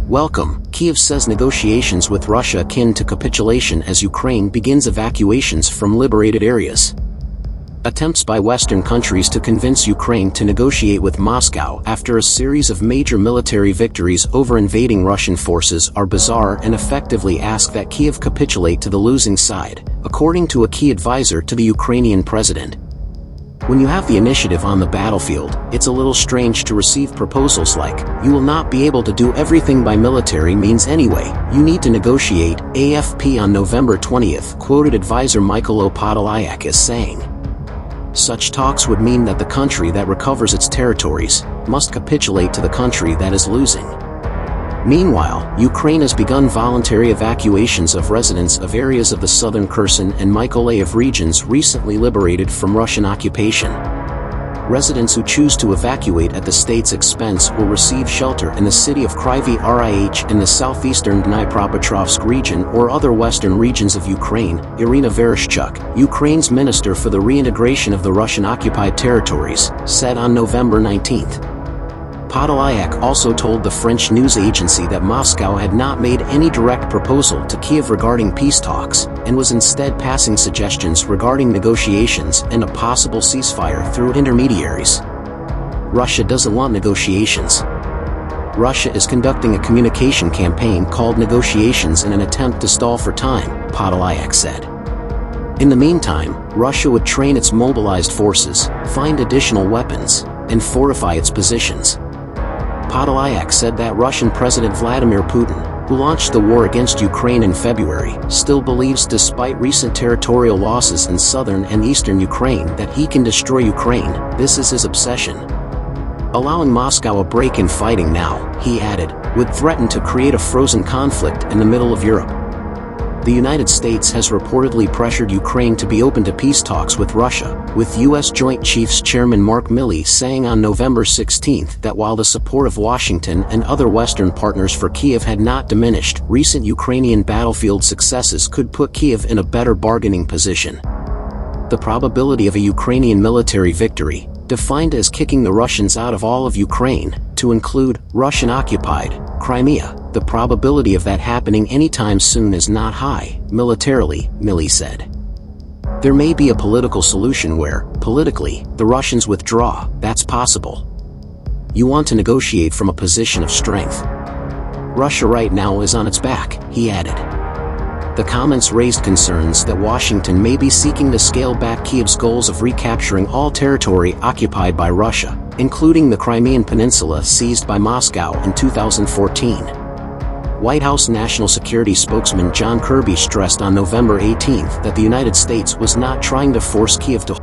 Welcome, Kyiv says negotiations with Russia akin to capitulation as Ukraine begins evacuations from liberated areas. Attempts by Western countries to convince Ukraine to negotiate with Moscow after a series of major military victories over invading Russian forces are bizarre and effectively ask that Kyiv capitulate to the losing side, according to a key advisor to the Ukrainian president. When you have the initiative on the battlefield, it's a little strange to receive proposals like, "You will not be able to do everything by military means anyway, you need to negotiate," AFP on November 20th quoted advisor Mykola Podolyak as saying. Such talks would mean that the country that recovers its territories must capitulate to the country that is losing. Meanwhile, Ukraine has begun voluntary evacuations of residents of areas of the southern Kherson and Mykolaiv regions recently liberated from Russian occupation. Residents who choose to evacuate at the state's expense will receive shelter in the city of Kryvyi Rih in the southeastern Dnipropetrovsk region or other western regions of Ukraine, Irina Vereshchuk, Ukraine's minister for the reintegration of the Russian-occupied territories, said on November 19th. Podolyak also told the French news agency that Moscow had not made any direct proposal to Kyiv regarding peace talks, and was instead passing suggestions regarding negotiations and a possible ceasefire through intermediaries. Russia doesn't want negotiations. Russia is conducting a communication campaign called negotiations in an attempt to stall for time, Podolyak said. In the meantime, Russia would train its mobilized forces, find additional weapons, and fortify its positions. Podolyak said that Russian President Vladimir Putin, who launched the war against Ukraine in February, still believes despite recent territorial losses in southern and eastern Ukraine that he can destroy Ukraine. This is his obsession. Allowing Moscow a break in fighting now, he added, would threaten to create a frozen conflict in the middle of Europe. The United States has reportedly pressured Ukraine to be open to peace talks with Russia, with U.S. Joint Chiefs Chairman Mark Milley saying on November 16th that while the support of Washington and other Western partners for Kyiv had not diminished, recent Ukrainian battlefield successes could put Kyiv in a better bargaining position. The probability of a Ukrainian military victory, defined as kicking the Russians out of all of Ukraine, to include Russian-occupied Crimea, the probability of that happening anytime soon is not high, militarily, Milley said. There may be a political solution where, politically, the Russians withdraw, that's possible. You want to negotiate from a position of strength. Russia right now is on its back, he added. The comments raised concerns that Washington may be seeking to scale back Kyiv's goals of recapturing all territory occupied by Russia, including the Crimean Peninsula seized by Moscow in 2014. White House National Security spokesman John Kirby stressed on November 18 that the United States was not trying to force Kyiv to